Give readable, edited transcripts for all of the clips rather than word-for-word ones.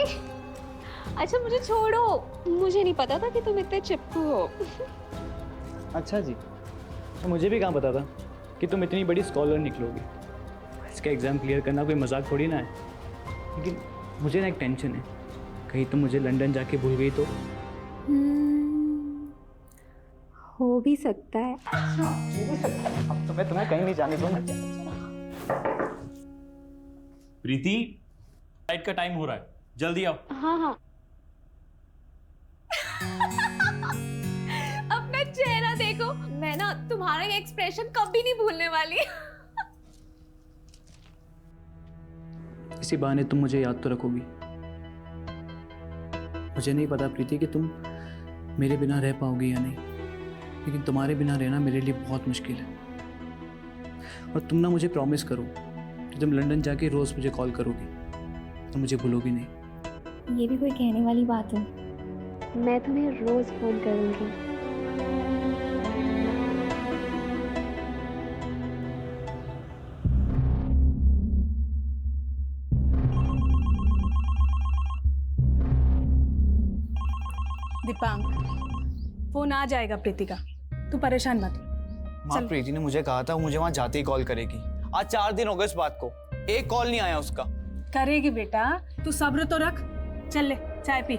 अरे अच्छा मुझे छोड़ो, मुझे नहीं पता था कि तुम इतने चिपकू हो। अच्छा जी, तो मुझे भी कहाँ पता था कि तुम इतनी बड़ी स्कॉलर निकलोगी। इसका एग्ज़ाम क्लियर करना कोई मजाक थोड़ी ना है। लेकिन मुझे ना एक टेंशन है, कहीं तुम मुझे लंदन जाके भूल गई तो। हो भी सकता है। अब तो मैं तुम्हें कहीं नहीं जाने दूंगा। प्रीति, फ्लाइट का टाइम हो रहा है, जल्दी आओ। हाँ हाँ। अपना चेहरा देखो, मैं ना तुम्हारा ये एक्सप्रेशन कभी नहीं भूलने वाली। इसी बहाने तुम मुझे याद तो रखोगी। मुझे नहीं पता प्रीति कि तुम मेरे बिना रह पाओगी या नहीं, लेकिन तुम्हारे बिना रहना मेरे लिए बहुत मुश्किल है। और तुम ना मुझे प्रॉमिस करो कि तुम लंदन जाके रोज़ मुझे कॉल करोगी, तुम मुझे भूलोगी नहीं। ये भी कोई कहने वाली बात है? मैं तुम्हें रोज फोन करूंगी। दीपांक, फोन आ जाएगा प्रीति का, तू परेशान मत हो। माँ, प्रीति ने मुझे कहा था वो मुझे वहां जाते ही कॉल करेगी। आज 4 दिन हो गए इस बात को, एक कॉल नहीं आया उसका। करेगी बेटा, तू सब्र तो रख। चल ले चाय पी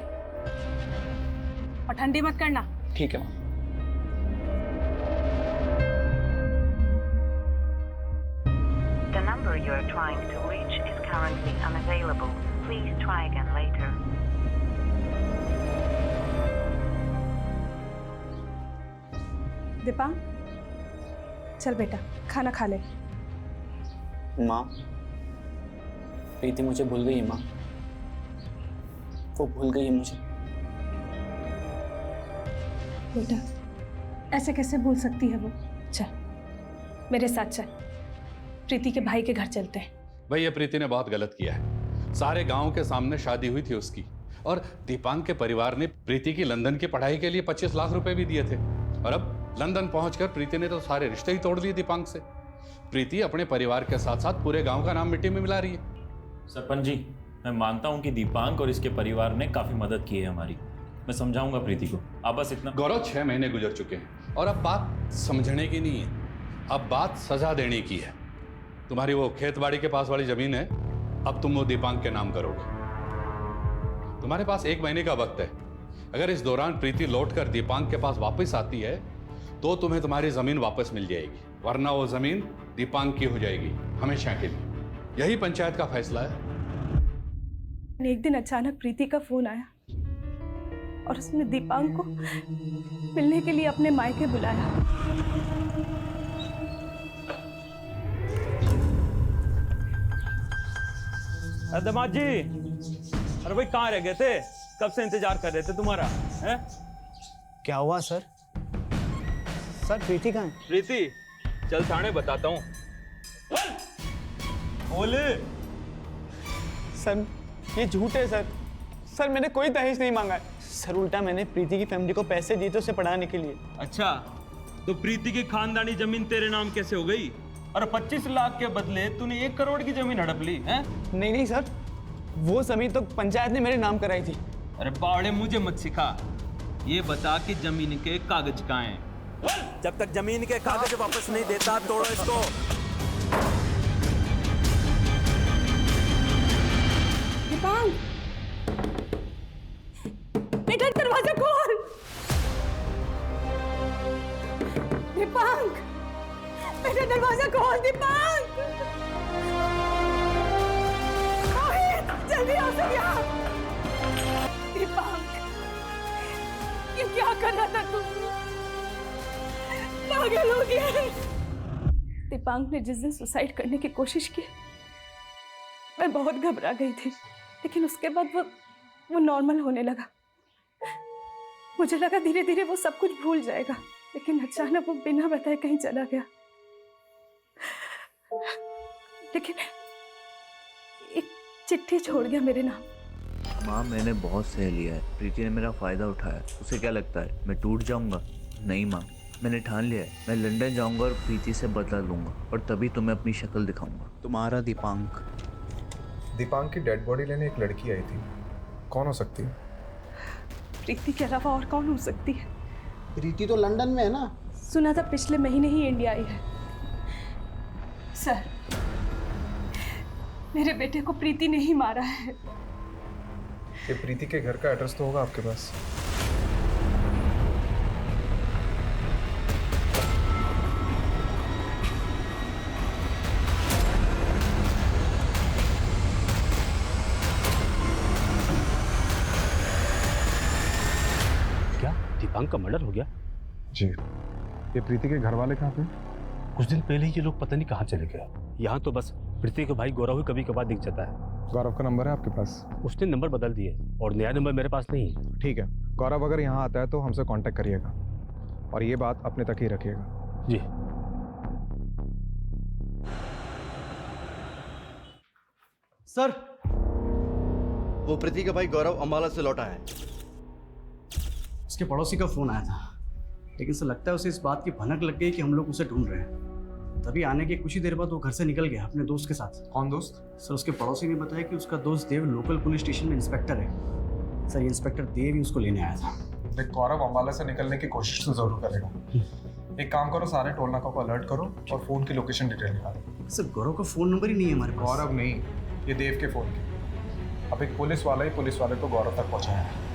और ठंडी मत करना। ठीक है माँ। The number you are trying to reach is currently unavailable. Please try again later. Deepank, चल बेटा खाना खा ले। माँ, प्रीति मुझे भूल गई है माँ, वो भूल गई है मुझे। बेटा ऐसे कैसे भूल सकती है वो? चल मेरे साथ चल, प्रीति के भाई के घर चलते हैं। भैया प्रीति ने बहुत गलत किया है। सारे गांव के सामने शादी हुई थी उसकी, और दीपांक के परिवार ने प्रीति की लंदन की पढ़ाई के लिए 25 लाख रुपए भी दिए थे। और अब लंदन पहुंचकर प्रीति ने तो सारे रिश्ते ही तोड़ दिए दीपांक से। प्रीति अपने परिवार के साथ साथ पूरे गांव का नाम मिट्टी में मिला रही है। सरपंच जी, मैं मानता हूं कि दीपांक और इसके परिवार ने काफी मदद की है हमारी। मैं समझाऊंगा प्रीति को, आप बस इतना। गौरव, 6 महीने गुजर चुके हैं और अब बात समझने की नहीं है, अब बात सजा देने की है। तुम्हारी वो खेतबाड़ी के पास वाली जमीन है, अब तुम वो दीपांक के नाम करोगे। तुम्हारे पास 1 महीने का वक्त है। अगर इस दौरान प्रीति लौटकर दीपांक के पास वापस आती है तो तुम्हें तुम्हारी जमीन वापस मिल जाएगी, वरना वो जमीन दीपांक की हो जाएगी हमेशा के लिए। यही पंचायत का फैसला है। एक दिन अचानक प्रीति का फोन आया और उसने दीपांक को मिलने के लिए अपने मायके बुलाया। दामाद जी, अरे भाई कहाँ रह गए थे? कब से इंतजार कर रहे थे तुम्हारा, हैं? क्या हुआ सर? सर प्रीति कहाँ है? प्रीति, चल थाने बताता हूँ। बोले। सर ये झूठ है सर। सर मैंने कोई दहेज नहीं मांगा है सर, उल्टा मैंने प्रीति की फैमिली को पैसे दिए थे उसे पढ़ाने के लिए। अच्छा, तो प्रीति की खानदानी जमीन तेरे नाम कैसे हो गई? और 25 लाख के बदले तूने 1 करोड़ की जमीन हड़प ली, हैं? नहीं नहीं सर, वो जमीन तो पंचायत ने मेरे नाम कराई थी। अरे बावड़े, मुझे मत सिखा। ये बता कि जमीन के कागज कहाँ हैं? जब तक जमीन के कागज वापस नहीं देता तोड़ो इसको। दीपांक, बेटा दरवाजा खोल। दीपांक, बेटा दरवाजा खोल। दीपांक, जल्दी आओ सब यहाँ। दीपांक, ये क्या कर रहा था तू? पागल हो गया है। दीपांक ने जिस दिन सुसाइड करने की कोशिश की, मैं बहुत घबरा गई थी, लेकिन उसके बाद वो नॉर्मल होने लगा। मुझे लगा धीरे धीरे वो सब कुछ भूल जाएगा, लेकिन अचानक वो बिना बताए कहीं चला गया। लेकिन एक चिट्ठी छोड़ गया मेरे नाम। माँ, मैंने बहुत सह लिया है। प्रीति ने मेरा फ़ायदा उठाया। उसे क्या लगता है मैं टूट जाऊंगा? नहीं माँ, मैंने ठान लिया है। मैं लंदन जाऊंगा और प्रीति से बदला लूंगा, और तभी तुम्हें अपनी शक्ल दिखाऊंगा। तुम्हारा दीपांक। दीपांक की डेड बॉडी लेने एक लड़की आई थी, कौन हो सकती है? प्रीति के अलावा और कौन हो सकती है? प्रीति तो लंदन में है ना। सुना था पिछले महीने ही इंडिया आई है। सर, मेरे बेटे को प्रीति ने ही मारा है। ये प्रीति के घर का एड्रेस तो होगा आपके पास? क्या दीपांक का मर्डर हो गया? जी। ये प्रीति के घर वाले कहाँ पे? कुछ दिन पहले ही ये लोग पता नहीं कहाँ चले गए। यहाँ तो बस प्रीति के भाई गौरव ही कभी कभार दिख जाता है। गौरव का नंबर है आपके पास? उसने नंबर बदल दिए और नया नंबर मेरे पास नहीं है। ठीक है, गौरव अगर यहाँ आता है तो हमसे कांटेक्ट करिएगा और ये बात अपने तक ही रखिएगा। जी। सर, वो प्रीति का भाई गौरव अम्बाला से लौटा है। उसके पड़ोसी का फोन आया था, लेकिन सर लगता है उसे इस बात की भनक लग गई कि हम लोग उसे ढूंढ रहे हैं। तभी आने के कुछ ही देर बाद वो घर से निकल गया अपने दोस्त के साथ। कौन दोस्त? सर, उसके पड़ोसी ने बताया कि उसका दोस्त देव लोकल पुलिस स्टेशन में इंस्पेक्टर है। सर, ये इंस्पेक्टर देव ही उसको लेने आया था। देख, गौरव अम्बाला से निकलने की कोशिश तो जरूर करेगा। एक काम करो, सारे टोल नाकों को अलर्ट करो और फोन की लोकेशन डिटेल निकालो। सर, गौरव का फोन नंबर ही नहीं है हमारे पास। गौरव नहीं, ये देव के फोन की। अब एक पुलिस वाला ही पुलिस वाले को गौरव तक पहुंचाया है।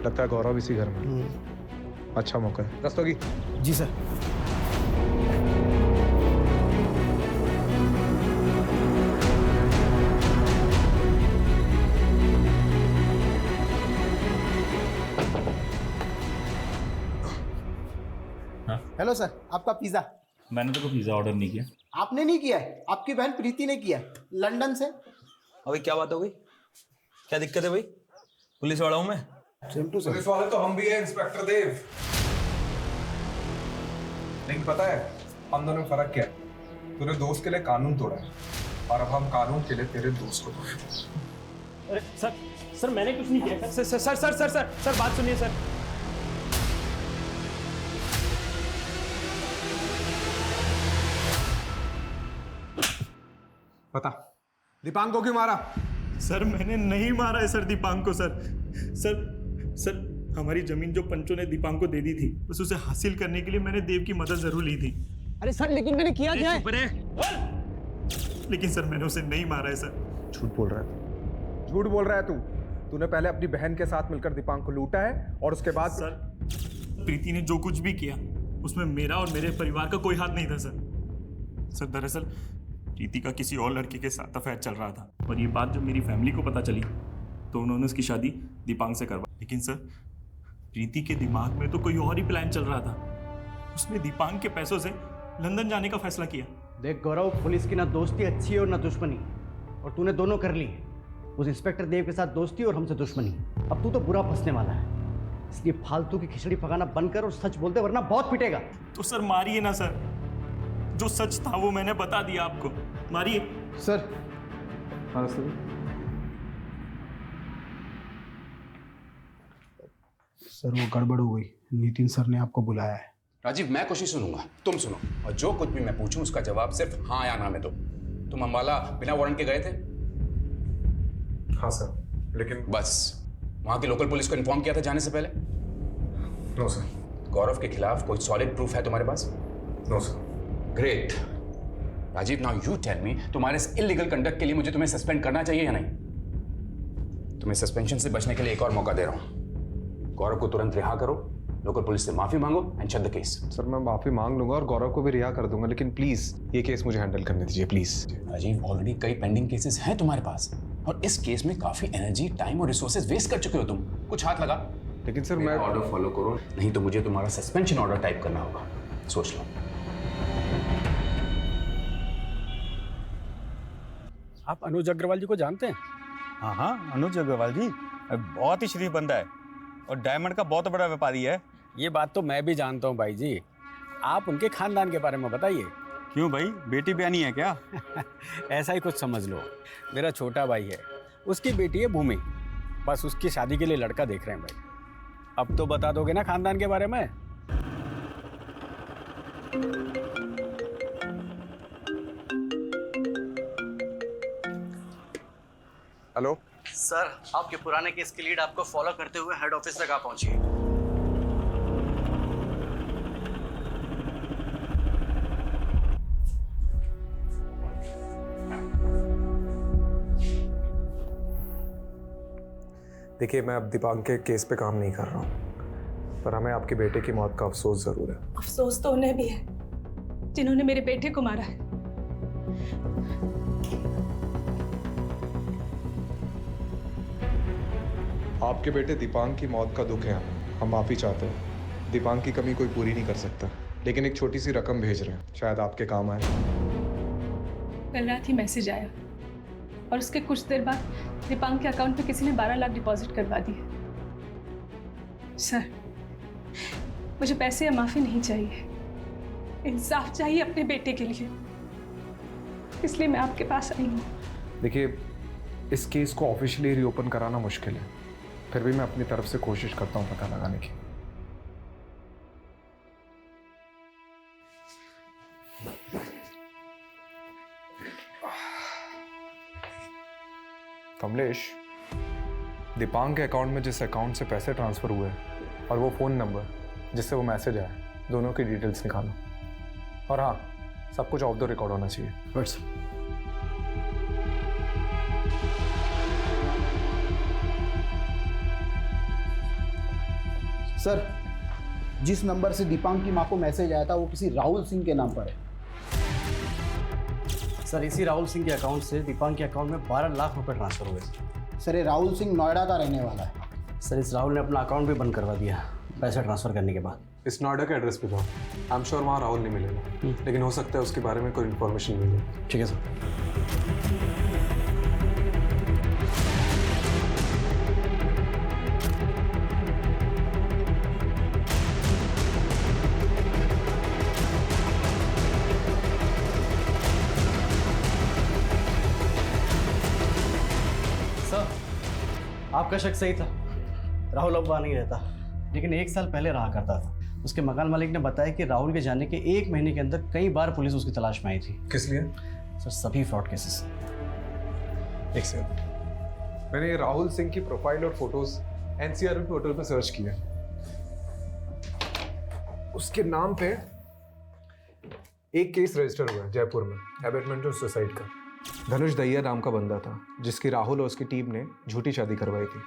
लगता है गौरव इसी घर में। अच्छा मौका है। रस्तोगी। जी सर। हेलो सर, आपका पिज्जा। मैंने तो कोई पिज्जा ऑर्डर नहीं किया। आपने नहीं किया है, आपकी बहन प्रीति ने किया है, लंदन से। अभी क्या बात हो गई? क्या दिक्कत है भाई? पुलिस वाला हूँ मैं। पुलिस वाले तो हम भी है इंस्पेक्टर देव। लेकिन पता है हम दोनों में फर्क क्या है? तूने दोस्त के लिए कानून तोड़ा है और अब हम कानून के लिए तेरे दोस्त को तोड़ेंगे। अरे सर मैंने कुछ नहीं किया। सर बात सुनिए सर। बता, दीपांक को क्यों मारा? सर, मैंने नहीं मारा है सर दीपांक को। सर हमारी जमीन जो पंचों ने दीपांक को दे दी थी, बस उसे हासिल करने के लिए मैंने देव की मदद जरूर ली थी। अरे सर, लेकिन मैंने किया क्या है? लेकिन सर मैंने उसे नहीं मारा है सर। झूठ बोल रहा है, झूठ बोल रहा है तू। तूने पहले अपनी बहन के साथ मिलकर दीपांक को लूटा है और उसके बाद सर प्रीति ने जो कुछ भी किया उसमें मेरा और मेरे परिवार का कोई हाथ नहीं था सर। दरअसल प्रीति का किसी और लड़के के साथ अफेयर चल रहा था और ये बात जब मेरी फैमिली को पता चली तो उन्होंने उसकी शादी दीपांक से करवा। लेकिन सर प्रीति के दिमाग में तो कोई और ही प्लान चल रहा था। उसने दीपांक के पैसों से लंदन जाने का फैसला किया। देख गौरव, पुलिस की ना दोस्ती अच्छी है और ना दुश्मनी, और तूने दोनों कर ली। उस इंस्पेक्टर देव के साथ दोस्ती और हमसे दुश्मनी। अब तू तो बुरा फंसने वाला है, इसलिए फालतू की खिचड़ी पकाना बंद कर और सच बोलते, वरना बहुत पिटेगा। तो सर मारिए ना सर, जो सच था वो मैंने बता दिया आपको। मारिए सर। सर, वो गड़बड़ हो गई। नितिन सर ने आपको बुलाया है। राजीव, मैं कुछ नहीं सुनूंगा, तुम सुनो, और जो कुछ भी मैं पूछूं उसका जवाब सिर्फ हाँ या ना में दो। तुम अम्बाला बिना वारंट के गए थे? हाँ सर, लेकिन बस वहां की लोकल पुलिस को इन्फॉर्म किया था जाने से पहले? No sir. गौरव के खिलाफ कोई सॉलिड प्रूफ है तुम्हारे पास? No sir. Great. Rajiv, now you tell me, तुम्हारे इस इलीगल कंडक्ट के लिए मुझे तुम्हें सस्पेंड करना चाहिए या नहीं? तुम्हें सस्पेंशन से बचने के लिए एक और मौका दे रहा हूं। गौरव को तुरंत रिहा करो, लोकल पुलिस से माफी मांगो and shut the case. Sir, मैं माफी मांग लूंगा और गौरव को भी रिहा कर दूंगा, लेकिन प्लीज ये केस मुझे हैंडल करने दीजिए प्लीज। राजीव, ऑलरेडी कई पेंडिंग केसेस हैं तुम्हारे पास और इस केस में काफी एनर्जी, टाइम और रिसोर्सेज वेस्ट कर चुके हो तुम। कुछ हाथ लगा। लेकिन सर मैं ऑर्डर फॉलो करो, नहीं तो मुझे तुम्हारा सस्पेंशन ऑर्डर टाइप करना होगा। सोच लो। आप अनुज अग्रवाल जी को जानते हैं? हाँ, अनुज अग्रवाल जी बहुत ही शरीफ बंदा है और डायमंड का बहुत बड़ा व्यापारी है। ये बात तो मैं भी जानता हूँ भाई जी। आप उनके खानदान के बारे में बताइए। क्यों भाई, बेटी ब्यानी है क्या? ऐसा ही कुछ समझ लो। मेरा छोटा भाई है, उसकी बेटी है भूमि, बस उसकी शादी के लिए लड़का देख रहे हैं भाई। अब तो बता दोगे ना खानदान के बारे में? हेलो सर, आपके पुराने केस की लीड आपको फॉलो करते हुए हेड ऑफिस तक आ पहुंची है। देखिए, मैं अब दीपांक के केस पे काम नहीं कर रहा हूँ, पर हमें आपके बेटे की मौत का अफसोस जरूर है। अफसोस तो उन्हें भी है जिन्होंने मेरे बेटे को मारा है। आपके बेटे दीपांक की मौत का दुख है हम माफी चाहते हैं। दीपांक की कमी कोई पूरी नहीं कर सकता, लेकिन एक छोटी सी रकम भेज रहे हैं, शायद आपके काम आए। कल रात ही मैसेज आया और उसके कुछ देर बाद दीपांक के अकाउंट में किसी ने 12 लाख डिपॉजिट करवा दिए। सर, मुझे पैसे या माफी नहीं चाहिए, इंसाफ चाहिए अपने बेटे के लिए, इसलिए मैं आपके पास आई हूँ। देखिए, इस केस को ऑफिशियली रीओपन कराना मुश्किल है, फिर भी मैं अपनी तरफ से कोशिश करता हूँ पता लगाने की। कमलेश, दीपांक के अकाउंट में जिस अकाउंट से पैसे ट्रांसफर हुए और वो फ़ोन नंबर जिससे वो मैसेज आया, दोनों की डिटेल्स निकालो। और हाँ, सब कुछ ऑफ द रिकॉर्ड होना चाहिए। बस सर, जिस नंबर से दीपांक की मां को मैसेज आया था वो किसी राहुल सिंह के नाम पर है। सर, इसी राहुल सिंह के अकाउंट से दीपांक के अकाउंट में 12 लाख रुपए ट्रांसफर हुए। सर, ये राहुल सिंह नोएडा का रहने वाला है। सर, इस राहुल ने अपना अकाउंट भी बंद करवा दिया पैसे ट्रांसफर करने के बाद। इस नोएडा के एड्रेस पे जाओ, आई एम श्योर वहाँ राहुल नहीं मिलेगा, लेकिन हो सकता है उसके बारे में कोई इन्फॉर्मेशन मिल जाए। ठीक है सर। आपका शक सही था, राहुल अब वहाँ नहीं रहता, लेकिन 1 साल पहले रहा करता था। उसके मकान मालिक ने बताया कि राहुल के जाने के 1 महीने के अंदर कई बार पुलिस उसकी तलाश में आई थी। किस लिए? सर, सभी फ्रॉड केसेस। एक सेकंड, मैंने ये राहुल सिंह की प्रोफाइल और फोटोज एनसीआरबी पोर्टल पर सर्च किया। उसके नाम पे एक केस रजिस्टर हुआ है जयपुर में, एबेटमेंट ऑफ सुसाइड का। धनुष दहिया नाम का बंदा था जिसकी राहुल और उसकी टीम ने झूठी शादी करवाई थी,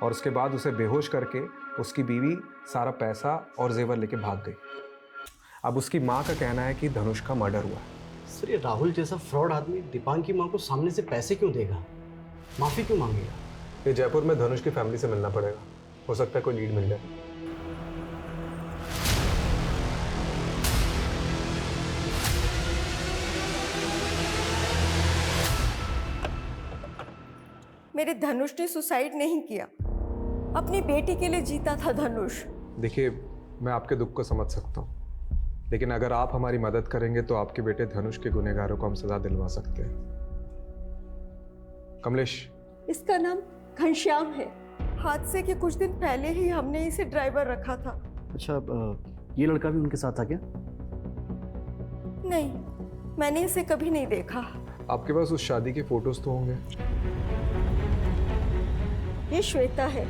और उसके बाद उसे बेहोश करके उसकी बीवी सारा पैसा और जेवर लेके भाग गई। अब उसकी माँ का कहना है कि धनुष का मर्डर हुआ है। सर, ये राहुल जैसा फ्रॉड आदमी दीपांक की माँ को सामने से पैसे क्यों देगा, माफी क्यों मांगेगा? ये जयपुर में धनुष की फैमिली से मिलना पड़ेगा, हो सकता है कोई लीड मिल जाए। मेरे धनुष ने सुसाइड नहीं किया, अपनी बेटी के लिए जीता था धनुष। देखिए, मैं आपके दुख को समझ सकता हूँ, लेकिन अगर आप हमारी मदद करेंगे तो आपके बेटे धनुष के गुनहगारों को हम सजा दिलवा सकते हैं। कमलेश, इसका नाम घनश्याम है। हादसे के कुछ दिन पहले ही हमने इसे ड्राइवर रखा था। अच्छा, ये लड़का भी उनके साथ था क्या? नहीं, मैंने इसे कभी नहीं देखा। आपके पास उस शादी के फोटोज तो होंगे? ये श्वेता है,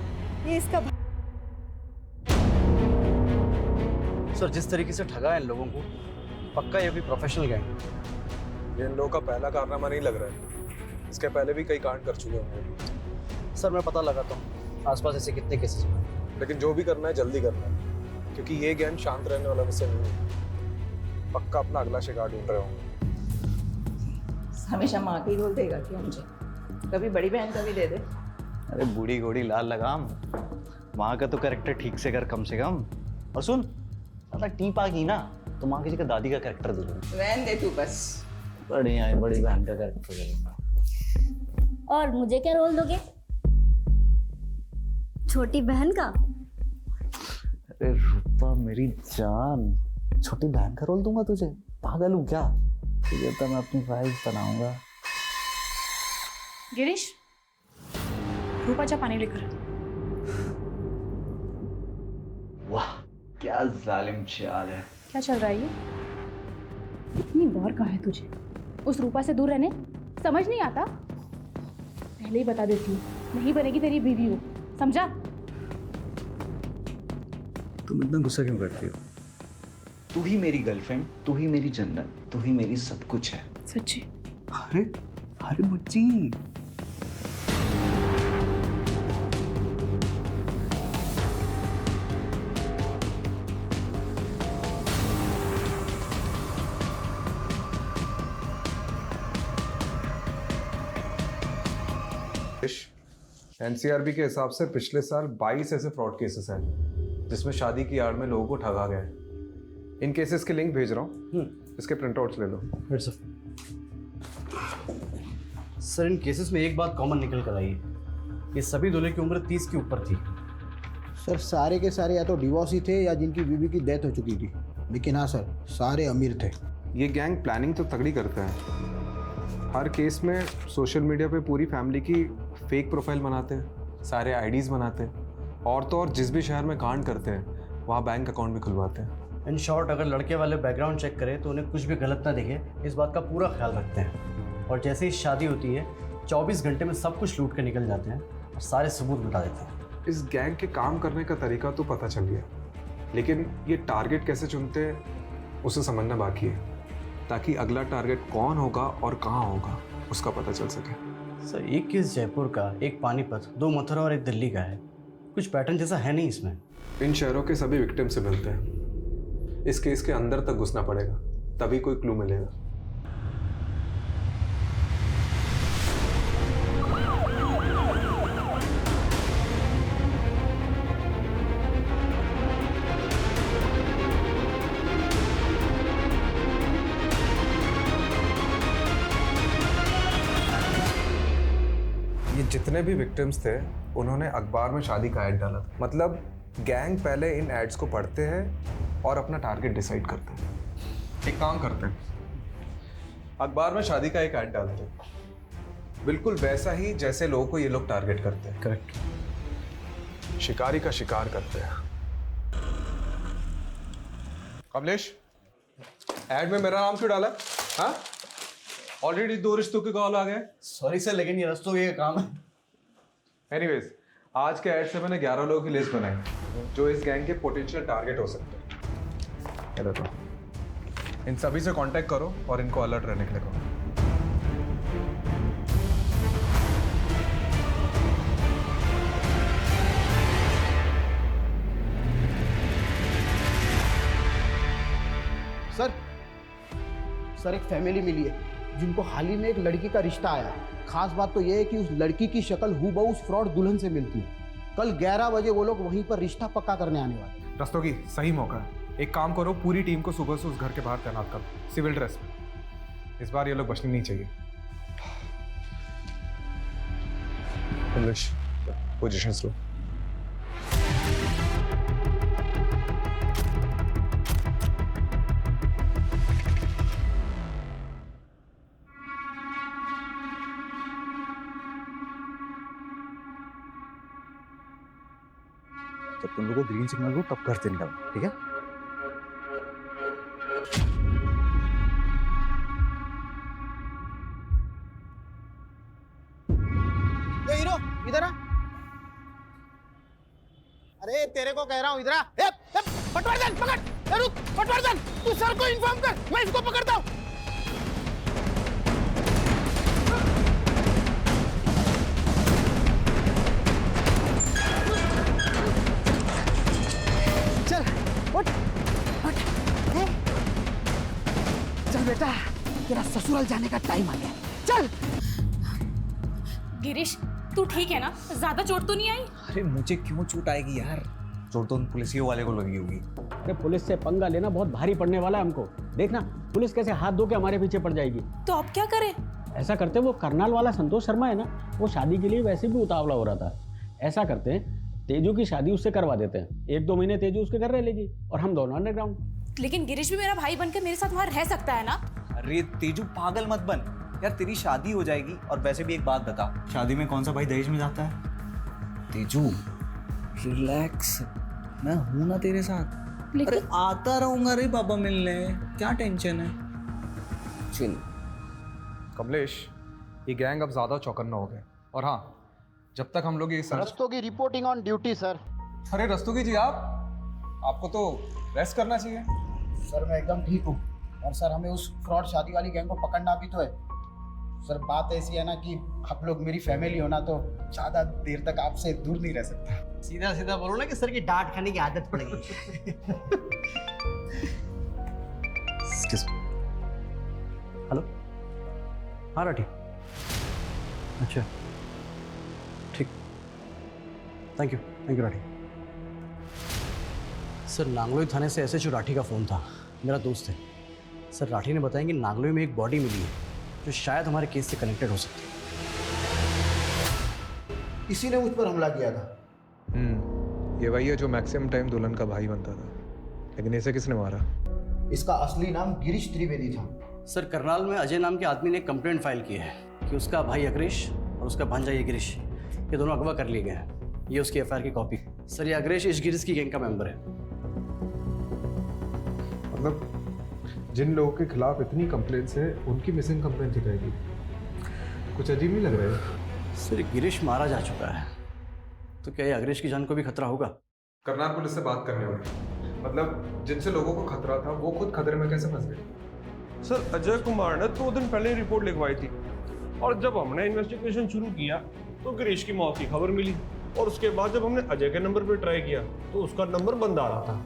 ये इसका सर, जिस तरीके से ठगा है इन लोगों को, पक्का ये भी प्रोफेशनल गैंग। ये इन लोगों का पहला कारनामा नहीं लग रहा है, इसके पहले भी कई कांड कर चुके होंगे। सर, मैं पता लगाता हूँ आसपास ऐसे कितने केसेस हैं, लेकिन जो भी करना है जल्दी करना है, क्योंकि ये गैंग शांत रहने वाला विषय नहीं है। पक्का अपना अगला शिकार ढूंढ रहे होंगे। हमेशा माँ की रोल देगा क्यों मुझे? कभी बड़ी बहन का भी दे दे। अरे बूढ़ी घोड़ी लाल लगाम, माँ का तो कैरेक्टर ठीक से कर कम से कम। और सुन, ज़्यादा टीप आ गई ना तो माँ की जगह दादी का कैरेक्टर दे दूँगा। रहने दे तू बस। बढ़िया है, बड़ी बहन का कैरेक्टर करूँगा। और मुझे क्या रोल दोगे? छोटी बहन का? अरे रूपा मेरी जान, छोटी बहन का रोल दूंगा तुझे? पागल हूँ क्या? तुझे तो मैं अपनी वाइफ बनाऊंगा। गिरीश, रूपा जा पानी लेकर। वाह क्या जालिम चाल है। क्या चल रहा है ये? इतनी बार कहा है तुझे उस रूपा से दूर रहने, समझ नहीं आता? पहले ही बता देती हूँ, नहीं बनेगी तेरी बीवी हो, समझा? तुम इतना गुस्सा क्यों करती हो? तू ही मेरी गर्लफ्रेंड, तू ही मेरी जन्नत, तू ही मेरी सब कुछ है। सच्ची? अरे अरे मुच्ची, एनसीआरबी के हिसाब से पिछले साल 22 ऐसे फ्रॉड केसेस हैं जिसमें शादी की आड़ में लोगों को ठगा गया है। इन केसेस के लिंक भेज रहा हूँ, इसके प्रिंट आउट्स ले लो। सर इन केसेस में एक बात कॉमन निकल कर आई है, ये सभी दूल्हे की उम्र 30 के ऊपर थी। सर सारे के सारे या तो डिवोर्स ही थे या जिनकी बीवी की डेथ हो चुकी थी, लेकिन हाँ सर सारे अमीर थे। ये गैंग प्लानिंग तो तगड़ी करते हैं। हर केस में सोशल मीडिया पे पूरी फैमिली की फेक प्रोफाइल बनाते हैं, सारे आईडीज़ बनाते हैं, और तो और जिस भी शहर में कांड करते हैं वहाँ बैंक अकाउंट भी खुलवाते हैं। इन शॉर्ट अगर लड़के वाले बैकग्राउंड चेक करें तो उन्हें कुछ भी गलत ना दिखे, इस बात का पूरा ख्याल रखते हैं। और जैसे ही शादी होती है 24 घंटे में सब कुछ लूट कर निकल जाते हैं और सारे सबूत मिटा देते हैं। इस गैंग के काम करने का तरीका तो पता चल गया, लेकिन ये टारगेट कैसे चुनते हैं उसे समझना बाकी है, ताकि अगला टारगेट कौन होगा और कहाँ होगा उसका पता चल सके। सर एक केस जयपुर का, एक पानीपत, 2 मथुरा और एक दिल्ली का है। कुछ पैटर्न जैसा है नहीं इसमें। इन शहरों के सभी विक्टिम से मिलते हैं। इस केस के अंदर तक घुसना पड़ेगा, तभी कोई क्लू मिलेगा। जितने भी विक्टिम्स थे उन्होंने अखबार में शादी का ऐड डाला था। मतलब गैंग पहले इन एड्स को पढ़ते हैं और अपना टारगेट डिसाइड करते हैं। एक काम करते हैं, अखबार में शादी का एक ऐड डालते हैं, बिल्कुल वैसा ही जैसे लोगों को ये लोग टारगेट करते हैं। करेक्ट। शिकारी का शिकार करते हैं। कमलेश, ऐड में मेरा नाम क्यों डाला? हाँ, ऑलरेडी 2 रिश्तों के कॉल आ गए। सॉरी सर, लेकिन ये रिश्तों का काम है। एनीवेज, आज के ऐड से मैंने 11 लोगों की लिस्ट बनाई जो इस गैंग के पोटेंशियल टारगेट हो सकते हैं। ये देखो, इन सभी से कांटेक्ट करो और इनको अलर्ट रहने के लिए कहो। सर एक फैमिली मिली है जिनको हाल ही में एक लड़की का रिश्ता आया। खास बात तो यह है कि उस लड़की की शक्ल हूबहू उस फ्रॉड दुल्हन से मिलती है। कल 11 बजे वो लोग वहीं पर रिश्ता पक्का करने आने वाले। रस्तोगी सही मौका है। एक काम करो, पूरी टीम को सुबह से उस घर के बाहर तैनात करो, सिविल ड्रेस में। इस बार ये लोग बचने नहीं चाहिए। पोजीशंस लो। जब तुम लोगों को ग्रीन सिग्नल हो तब घर से निकलना, ठीक है? ये हीरो इधर आ। अरे तेरे को कह रहा हूँ इधर आ। पटवर्धन पकड़, रुक पटवर्धन, तू सर को इन्फॉर्म कर, मैं इसको पकड़ता हूँ। चल बेटा, तेरा ससुराल जाने का टाइम आ गया, चल। गिरीश, तू ठीक है ना? ज्यादा चोट तो नहीं आई? अरे मुझे क्यों चोट आएगी यार, चोट तो उन पुलिसियों वाले को लगी होगी। अरे पुलिस से पंगा लेना बहुत भारी पड़ने वाला है हमको। देखना पुलिस कैसे हाथ धो के हमारे पीछे पड़ जाएगी। तो अब क्या करें? ऐसा करते, वो करनाल वाला संतोष शर्मा है ना, वो शादी के लिए वैसे भी उतावला हो रहा था। ऐसा करते हैं, तेजू की शादी उससे करवा देते हैं। 1-2 महीने तेजू उसके घर रह लेगी और हम दोनों अंडरग्राउंड। लेकिन गिरीश भी मेरा भाई बनकर मेरे साथ वहां रह सकता है ना? अरे तेजू पागल मत बन यार, तेरी शादी हो जाएगी। और वैसे भी एक बात बता, शादी में कौन सा भाई दहेज में जाता है? तेजू रिलैक्स, मैं हूं ना तेरे साथ। अरे आता रहूंगा रे पापा मिलने, क्या टेंशन है? चिल। कमलेश, ये गैंग अब ज्यादा चौकन्ना हो गए। और हाँ, जब तक हम लोग ये Rastogi reporting on duty sir. अरे रस्तोगी जी, आपको तो रेस्ट करना चाहिए। सर मैं एकदम ठीक हूँ। और सर हमें उस फ्रॉड शादी वाली गैंग को पकड़ना भी तो है। सर बात ऐसी है ना कि आप लोग मेरी फैमिली हो ना, तो ज़्यादा देर तक आपसे दूर नहीं रह सकता। सीधा सीधा बोलो ना कि सर की डांट खाने की आदत पड़ गई। हेलो, हाँ राठी, अच्छा ठीक, thank you Rathi. Sir Nangloi थाने से एसएचओ राठी का फ़ोन था, मेरा दोस्त है। सर राठी ने बताया कि नांगलोई में एक बॉडी मिली है जो शायद हमारे केस से कनेक्टेड हो सकती है। इसी ने मुझ पर हमला किया था। ये वही है जो मैक्सिमम टाइम दुल्हन का भाई बनता था। लेकिन इसे किसने मारा? इसका असली नाम गिरीश त्रिवेदी था। सर करनाल में अजय नाम के आदमी ने कंप्लेंट फाइल की है कि उसका भाई अग्रेश और उसका भांजा ये गिरीश, ये दोनों अगवा कर लिए गए हैं। ये उसकी एफआईआर की कॉपी। सर ये अग्रेश इस गिरीश की गैंग का मेंबर है। मतलब जिन लोगों के खिलाफ इतनी कंप्लेंट्स हैं, उनकी मिसिंग कंप्लेंट दिखाएगी। कुछ अजीब नहीं लग रहा है? सर गिरीश मारा जा चुका है, तो क्या ये अग्रेश की जान को भी खतरा होगा? करनाल पुलिस से बात करनी होगी। मतलब जिनसे लोगों को खतरा था, वो खुद खतरे में कैसे फंस गए? सर अजय कुमार ने 2 दिन पहले रिपोर्ट लिखवाई थी, और जब हमने इन्वेस्टिगेशन शुरू किया तो गिरीश की मौत की खबर मिली। और उसके बाद जब हमने अजय के नंबर पर ट्राई किया तो उसका नंबर बंद आ रहा था।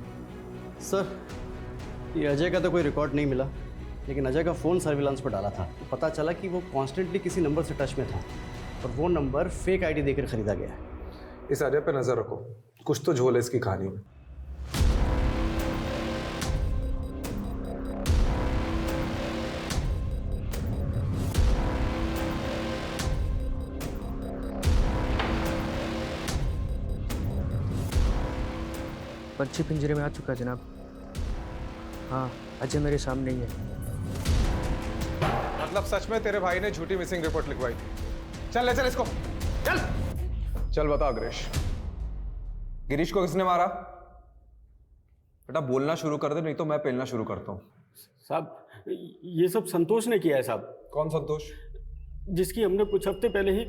सर ये अजय का तो कोई रिकॉर्ड नहीं मिला, लेकिन अजय का फ़ोन सर्विलांस पर डाला था। तो पता चला कि वो कॉन्स्टेंटली किसी नंबर से टच में था, और वो नंबर फेक आईडी देकर खरीदा गया है। इस अजय पे नजर रखो, कुछ तो झोल है इसकी कहानी में। पंछी पिंजरे में आ चुका है जनाब। हाँ, अजय मेरे सामने ही है। मतलब सच में तेरे भाई ने झूठी मिसिंग रिपोर्ट लिखवाई? चल ले चल इसको, चल चल बता अग्रेश, गिरीश को किसने मारा? बेटा बोलना शुरू कर दे, नहीं तो मैं पेलना शुरू करता हूँ। साहब ये सब संतोष ने किया है साहब। कौन संतोष? जिसकी हमने कुछ हफ्ते पहले ही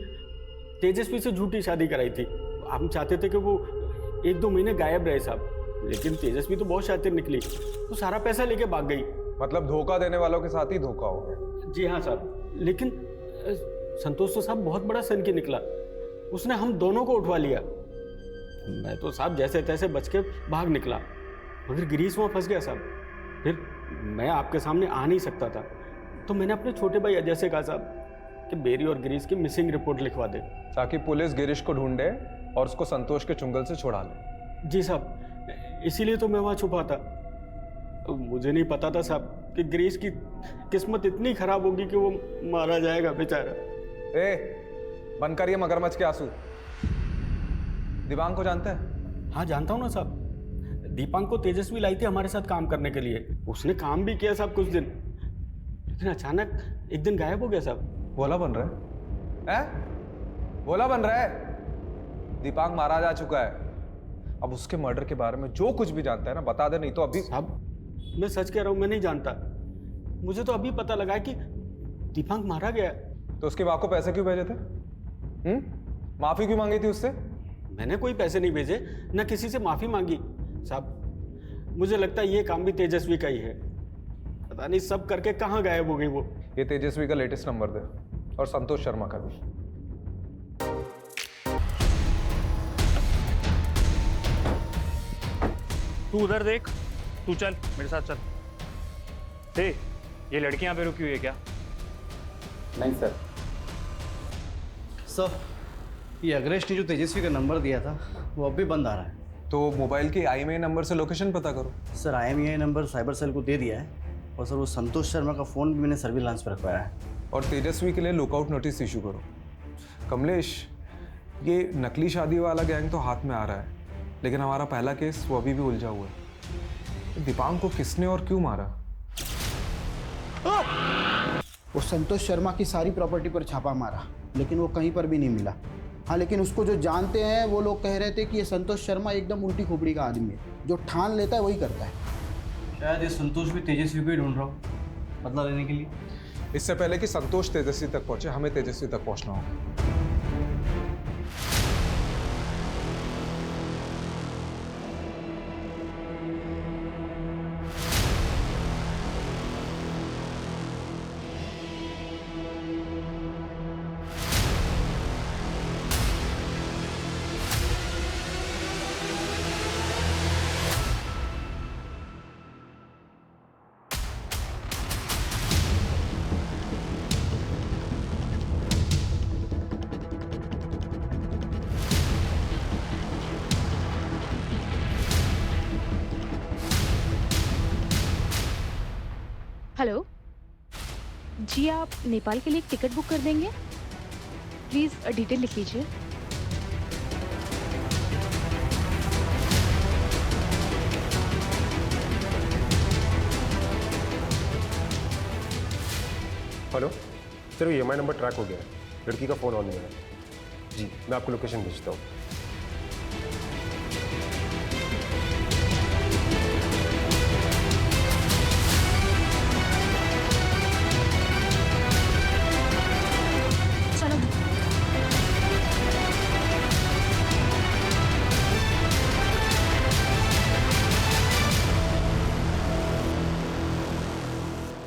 तेजस्वी से झूठी शादी कराई थी। हम चाहते थे कि वो 1-2 महीने गायब रहे साहब, लेकिन तेजस्वी तो बहुत शातिर निकली, तो सारा पैसा लेके भाग गई। मतलब धोखा देने वालों के साथ ही धोखा हो गया? जी हाँ साहब, लेकिन संतोष तो साहब बहुत बड़ा सन की निकला। उसने हम दोनों को उठवा लिया। मैं तो साहब जैसे तैसे बच के भाग निकला, मगर गिरीश वहाँ फंस गया साहब। फिर मैं आपके सामने आ नहीं सकता था, तो मैंने अपने छोटे भाई अजय से कहा साहब कि मेरी और गिरीश की मिसिंग रिपोर्ट लिखवा दे, ताकि पुलिस गिरीश को ढूंढे और उसको संतोष के चुंगल से छुड़ा ले। जी साहब, इसीलिए तो मैं वहाँ छुपा था। मुझे नहीं पता था साहब कि गिरीश की किस्मत इतनी खराब होगी कि वो मारा जाएगा बेचारा। बनकर ये मगरमच्छ के आंसू। दीपांक को जानते हैं? हाँ जानता हूँ ना साहब। दीपांक को तेजस्वी लाई थी हमारे साथ काम करने के लिए। उसने काम भी किया साहब कुछ दिन, लेकिन अचानक एक दिन गायब हो गया साहब। भोला बन रहा है? भोला बन रहा है? दीपांक मारा जा चुका है। अब उसके मर्डर के बारे में जो कुछ भी जानता है ना बता दे, नहीं तो अभी। साहब मैं सच कह रहा हूँ, मैं नहीं जानता। मुझे तो अभी पता लगा कि दीपांक मारा गया। तो उसकी माँ को पैसे क्यों भेजे थे? माफी क्यों मांगी थी उससे? मैंने कोई पैसे नहीं भेजे, ना किसी से माफी मांगी साहब। मुझे लगता है ये काम भी तेजस्वी का ही है। पता नहीं सब करके कहाँ गायब हो गई वो। ये तेजस्वी का लेटेस्ट नंबर दे, और संतोष शर्मा का भी। तू उधर देख, तू चल मेरे साथ चल। ये लड़की यहाँ पे रुकी हुई है क्या? नहीं सर। सर ये अग्रेश ने जो तेजस्वी का नंबर दिया था वो अब भी बंद आ रहा है। तो मोबाइल के IMEI नंबर से लोकेशन पता करो। Sir IMEI number cyber cell को दे दिया है, और सर वो संतोष शर्मा का फ़ोन भी मैंने सर्विलांस पर रखवाया है। और तेजस्वी के लिए लुकआउट नोटिस इशू करो। कमलेश, ये नकली शादी वाला गैंग तो हाथ में आ रहा है, लेकिन हमारा पहला केस वो अभी भी उलझा हुआ है। दीपांक को किसने और क्यों मारा? वो संतोष शर्मा की सारी प्रॉपर्टी पर छापा मारा, लेकिन वो कहीं पर भी नहीं मिला। हाँ, लेकिन उसको जो जानते हैं वो लोग कह रहे थे कि ये संतोष शर्मा एकदम उल्टी खोपड़ी का आदमी है, जो ठान लेता है वही करता है। शायद ये संतोष भी तेजस्वी को ही ढूंढ रहा हो बदला लेने के लिए। इससे पहले कि संतोष तेजस्वी तक पहुंचे, हमें तेजस्वी तक पहुंचना होगा। हेलो जी, आप नेपाल के लिए एक टिकट बुक कर देंगे? प्लीज़ डिटेल लिख लीजिए। हेलो सर, ये EMI नंबर ट्रैक हो गया है, लड़की का फ़ोन ऑन नहीं है। जी, मैं आपको लोकेशन भेजता हूँ।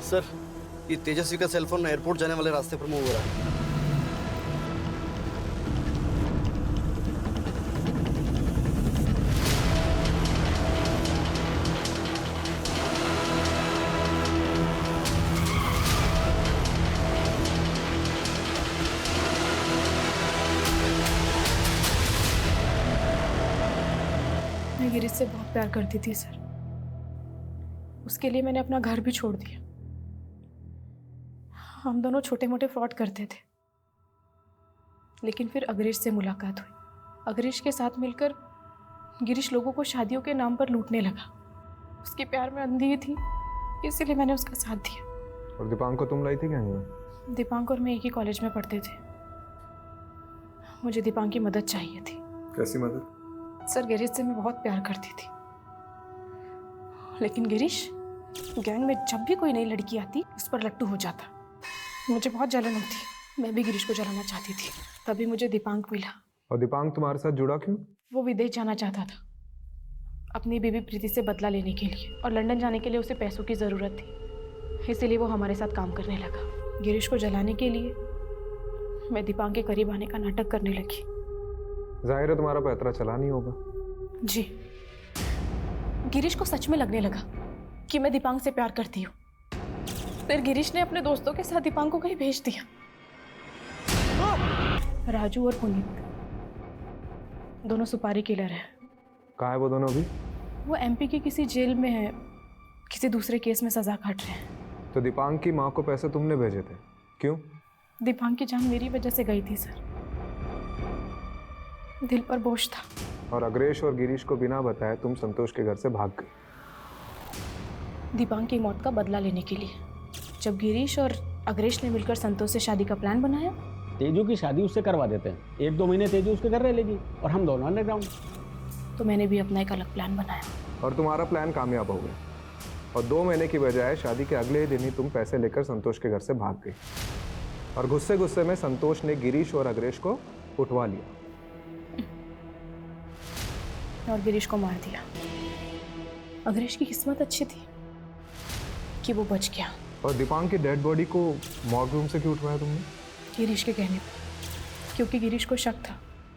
सर, ये तेजस्वी का सेलफोन एयरपोर्ट जाने वाले रास्ते पर मूव हो रहा है। मैं गिरीश से बहुत प्यार करती थी सर। उसके लिए मैंने अपना घर भी छोड़ दिया। हम दोनों छोटे मोटे फ्रॉड करते थे, लेकिन फिर अग्रेश से मुलाकात हुई। अग्रेश के साथ मिलकर गिरीश लोगों को शादियों के नाम पर लूटने लगा। उसके प्यार में अंधी थी, इसीलिए मैंने उसका साथ दिया। और दीपांक को तुम लाई थी क्या यहाँ? दीपांक और मैं एक ही कॉलेज में पढ़ते थे। मुझे दीपांक की मदद चाहिए थी। कैसी मदद? सर, गिरीश से मैं बहुत प्यार करती थी, लेकिन गिरीश गैंग में जब भी कोई नई लड़की आती उस पर लट्टू हो जाता। मुझे बहुत जलन होती, मैं भी गिरीश को जलाना चाहती थी। तभी मुझे दीपांक मिला। और दीपांक तुम्हारे साथ जुड़ा क्यों? वो विदेश जाना चाहता था अपनी बीवी प्रीति से बदला लेने के लिए, और लंदन जाने के लिए उसे पैसों की ज़रूरत थी, इसीलिए वो हमारे साथ काम करने लगा। गिरीश को जलाने के लिए मैं दीपांक के करीब आने का नाटक करने लगी। जाहिर है तुम्हारा पैतरा चला नहीं होगा। जी, गिरीश को सच में लगने लगा कि मैं दीपांक से प्यार करती हूँ। फिर गिरीश ने अपने दोस्तों के साथ दीपांक को कहीं भेज दिया। राजू और पुनीत दोनों सुपारी किलर हैं। कहाँ है वो दोनों अभी? वो MP की किसी जेल में है, किसी दूसरे केस में सजा काट रहे हैं। तो दीपांक की माँ को पैसे तुमने भेजे थे, क्यों? दीपांक की जान मेरी वजह से गई थी सर। दिल पर बोझ था। और अग्रेश और गिरीश को बिना बताए तुम संतोष के घर से भाग गए दीपांक की मौत का बदला लेने के लिए। जब गिरीश और अग्रेश ने मिलकर संतोष से शादी का प्लान बनाया। तेजू की शादी उससे करवा देते हैं, 1-2 महीने तेजू उसके घर रह लेगी और हम दोनों अंडरग्राउंड। तो मैंने भी अपना एक अलग प्लान बनाया। और तुम्हारा प्लान कामयाब हो गया, और 2 महीने की बजाय शादी के अगले ही दिन ही तुम पैसे लेकर संतोष के घर से भाग गई, और गुस्से गुस्से में संतोष ने गिरीश और अग्रेश को उठवा लिया और गिरीश को मार दिया। अग्रेश की किस्मत अच्छी थी कि वो बच गया। और दीपांक की डेड बॉडी को मॉर्ग रूम से क्यों उठवाया तुमने? गिरीश के कहने पर, क्योंकि गिरीश को शक था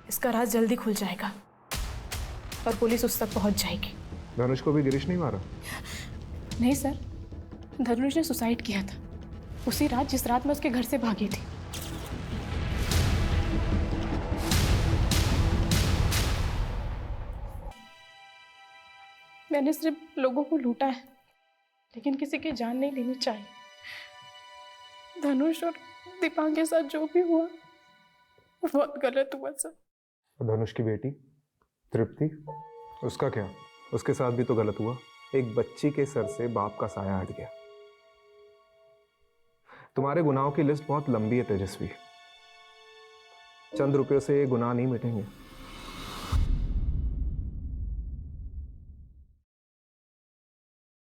इसका राज जल्दी खुल जाएगा और पुलिस उस तक पहुंच जाएगी। धनुष को भी गिरीश नहीं मारा? नहीं सर, धनुष ने सुसाइड किया था उसी रात जिस रात मैं उसके घर से भागी थी। मैंने सिर्फ लोगों को लूटा है, लेकिन किसी की जान नहीं लेनी चाहिए। धनुष और दीपांक के साथ जो भी हुआ वो बहुत गलत हुआ सर। धनुष की बेटी तृप्ति, उसका क्या? उसके साथ भी तो गलत हुआ। एक बच्ची के सर से बाप का साया हट गया। तुम्हारे गुनाहों की लिस्ट बहुत लंबी है तेजस्वी। चंद रुपयों से ये गुनाह नहीं मिटेंगे।